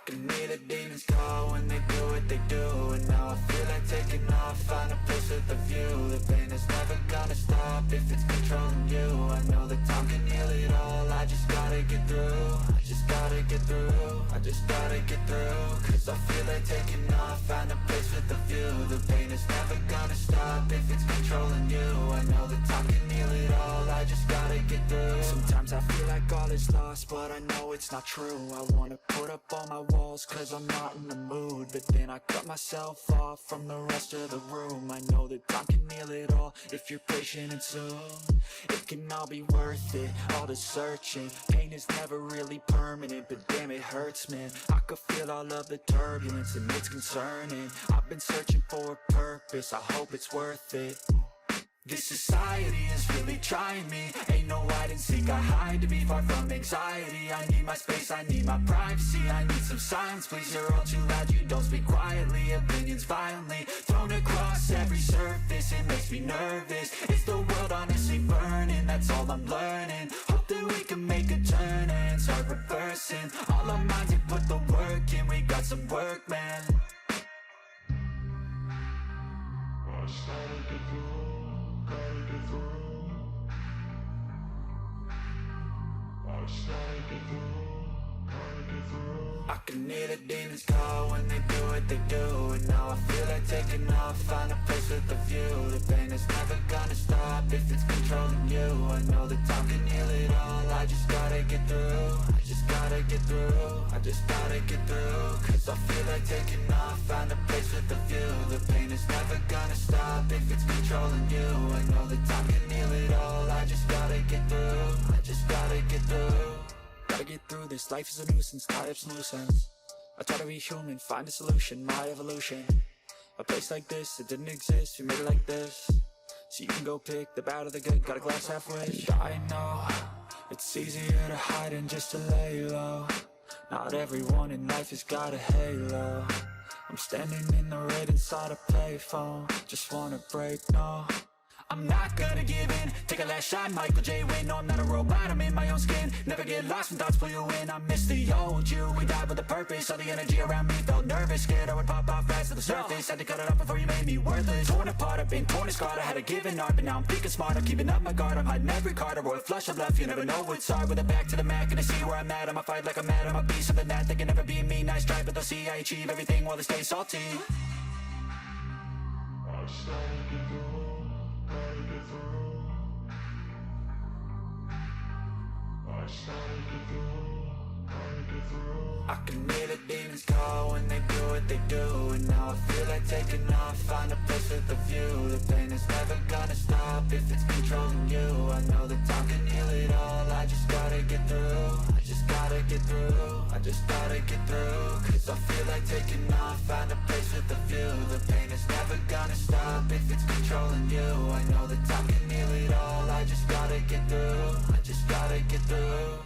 can hear the demons call when they do what they do. And now I feel like taking off, find a place with a view. The pain is never gonna stop if it's controlling you. I know that time can heal it all, I just gotta get through. I just gotta get through, I just gotta get through. Cause I feel like taking off, find a place with a view. The pain is never gonna stop if it's controlling you. I know that time can heal it all, I just gotta get through. Sometimes I feel like all is lost, but I know it's not true. I wanna put up all my walls cause I'm not in the mood, but then I cut myself off from the rest of the room. I know that time can heal it all if you're patient and soon it can all be worth it, all the searching. Pain is never really permanent, but damn it hurts, man. I could feel all of the turbulence and it's concerning. I've been searching for a purpose, I hope it's worth it. This society is really trying me. Ain't no hide and seek, I hide to be far from anxiety. I need my space, I need my privacy. I need some silence, please, you're all too loud. You don't speak quietly, opinions violently thrown across every surface. It makes me nervous, is the world honestly burning? That's all I'm learning. Hope that we can make a turn and start reversing all our minds and put the work in. We got some work, man. I started to through, gotta get through. I started to through, gotta get through. I can hear the demons call when they do what they do. And now I feel like taking off, find a place with a view. The pain is never gonna stop if it's controlling you. I know that time can heal it all, I just gotta get through. I just gotta get through, I just gotta get through. Cause I feel like taking off, find a place with a view. The pain is never gonna stop if it's controlling you. I know that time can heal it all, I just gotta get through. I just gotta get through. Gotta get through this, life is a nuisance, tie up some loose ends. I try to be human, find a solution, my evolution. A place like this, it didn't exist, we made it like this. So you can go pick the bad or the good, got a glass halfway. I know, it's easier to hide than just to lay low. Not everyone in life has got a halo. I'm standing in the red inside a payphone, just wanna break, no. I'm not gonna give in, take a last shot, Michael J. Win. No, I'm not a robot, I'm in my own skin. Never get lost when thoughts pull you in. I miss the old you, we died with a purpose. All the energy around me felt nervous, scared I would pop off fast to the surface. Had to cut it off before you made me worthless. Torn apart, I've been torn and scarred. I had a given art, but now I'm thinking smart. I'm keeping up my guard, I'm hiding every card. A royal flush of left, you never know what's hard. With a back to the mat, gonna see where I'm at. I'ma fight like I'm mad, I'ma be something that they can never be me. Nice try, but they'll see I achieve everything while they stay salty. I started to get through, gotta get through. I started to get through, gotta get through. I can hear the demons call when they do what they do. And now I feel like taking off, find a place with a view. The pain is never gonna stop if it's controlling you. I know that time can heal it all, I just gotta get through. I just gotta get through, I just gotta get through. Cause I feel like taking off, find a place with a view. The pain is never gonna stop if it's controlling you. I know that time can heal it all, I just gotta get through. I just gotta get through.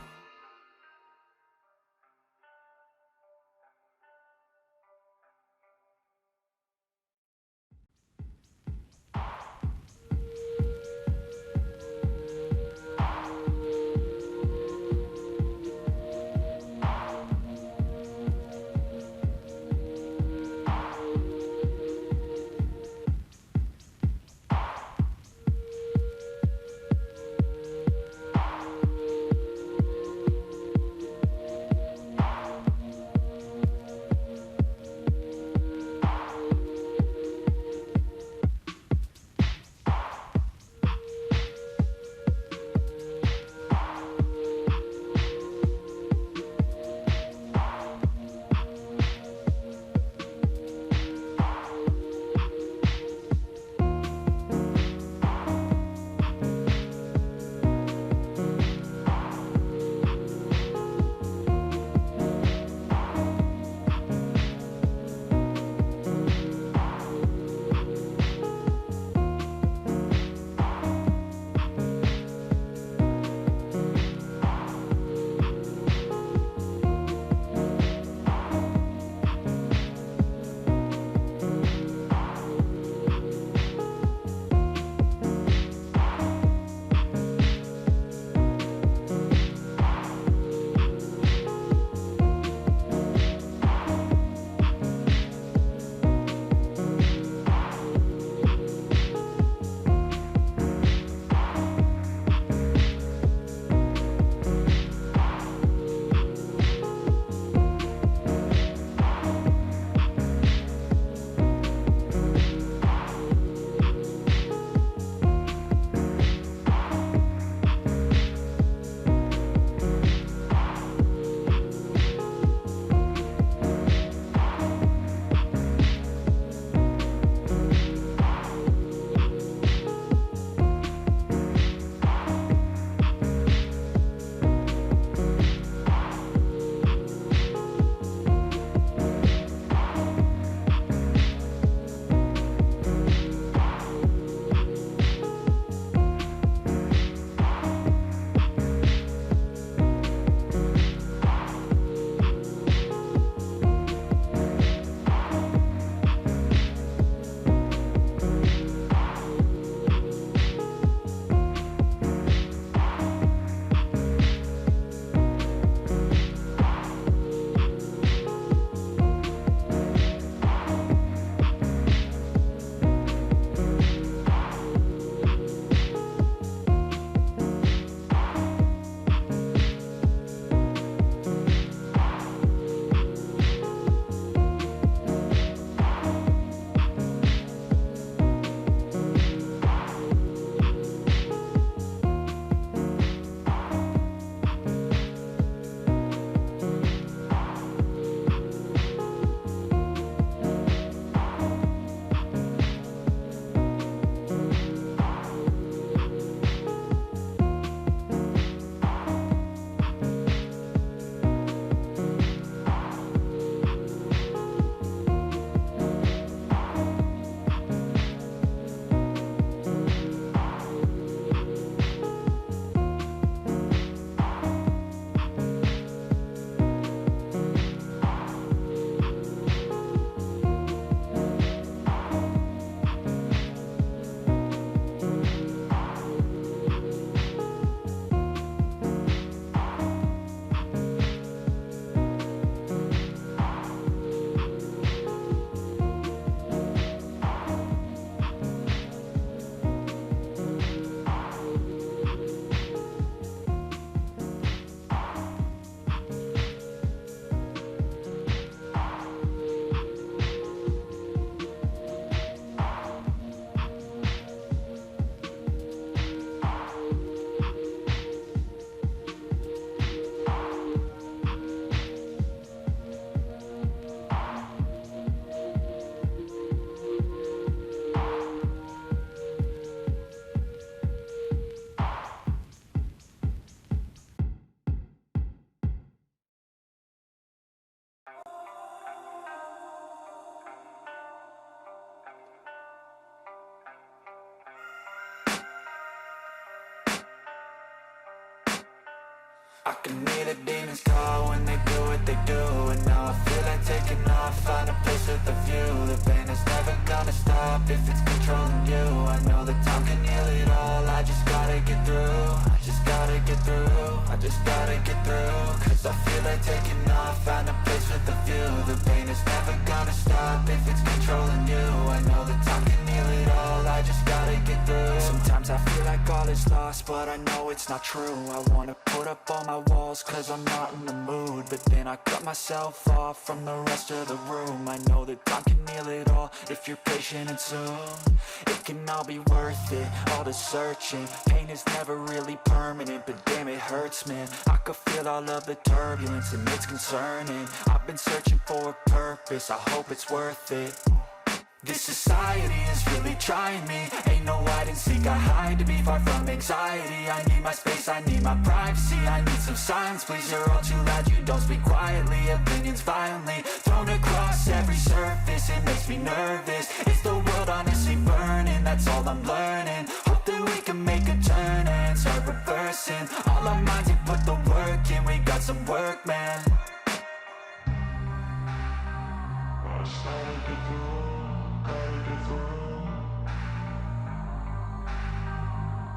I can hear the demons call when they do what they do. And now I feel like taking off, find a place with a view. The pain is never gonna stop if it's controlling you. I know that time can heal it all, I just gotta get through. I just gotta get through, I just gotta get through. Cause I feel like taking off, find a place with a view. The pain is never gonna stop if it's controlling you. I know that time can heal it all, I just gotta get through. Sometimes I feel like all is lost, but I know it's not true. I wanna put up all my walls cause I'm not in the mood. But then I cut myself off from the rest of the room. I know that time can heal it all if you're patient and soon. It can all be worth it, all the searching. Pain is never really permanent, but damn it hurts, man. I could feel all of the turbulence and it's concerning. I've been searching for a purpose, I hope it's worth it. This society is really trying me. Ain't no hide and seek, I hide to be far from anxiety. I need my space, I need my privacy. I need some silence, please, you're all too loud. You don't speak quietly, opinions violently thrown across every surface. It makes me nervous, it's the world honestly burning. That's all I'm learning, hope that we can make a turn and start reversing. All our minds, we put the work in, we got some work, man. I just gotta get through, gotta get through.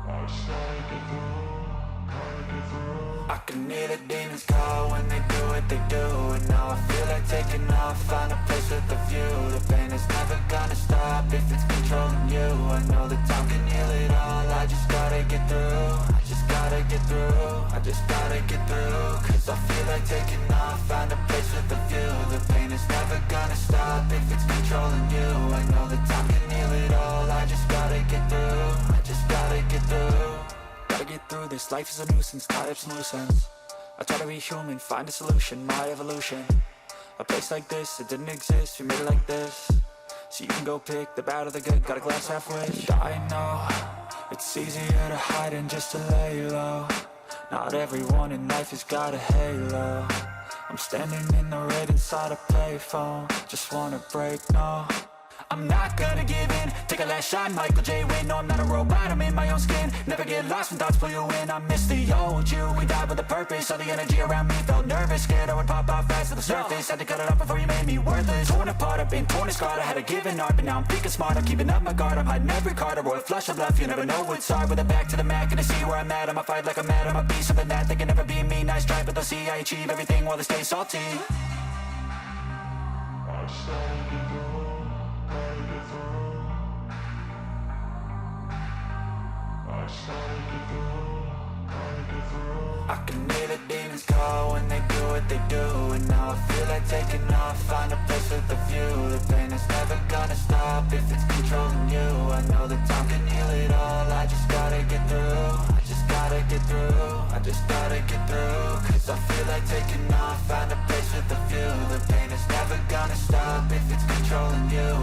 I just gotta get through, gotta get through. I can hear the demons call when they do what they do. And now I feel like taking off, find a place with a view. The pain is never gonna stop if it's controlling you. I know that time can heal it all, I just gotta get through. I just gotta get through, I just gotta get through. Cause I feel like taking off, find a place with a view. The pain is never gonna stop if it's controlling you. I know that time can heal it all, I just gotta get through. I just gotta get through. Gotta get through this, life is a nuisance, tie up some loose ends. I try to be human, find a solution, my evolution. A place like this, it didn't exist, we made it like this. So you can go pick the bad or the good, got a glass halfway. I know, it's easier to hide than just to lay low. Not everyone in life has got a halo. I'm standing in the red inside a payphone, just wanna break, no. I'm not gonna give in, take a last shot, Michael J. Win. No, I'm not a robot, I'm in my own skin. Never get lost when thoughts pull you in. I miss the old you, we died with a purpose. All the energy around me felt nervous, scared I would pop off fast to the surface. Had to cut it off before you made me worthless. Torn apart, I've been torn and scarred. I had a given art, but now I'm thinking smart. I'm keeping up my guard, I'm hiding every card. A royal flush of love, you never know what's hard. With a back to the mat, gonna see where I'm at. I'ma fight like I'm mad, I'ma be something that they can never be me. Nice try, but they'll see I achieve everything while they stay salty. I just gotta get through, gotta get through. I just gotta get through, gotta get through. I can hear the demons call when they do what they do. And now I feel like taking off, find a place with a view. The pain is never gonna stop if it's controlling you. I know that time can heal it all, I just gotta get through. I just gotta get through, I just gotta get through. Cause I feel like taking off, find a place with a view. The pain is never gonna stop if it's controlling you.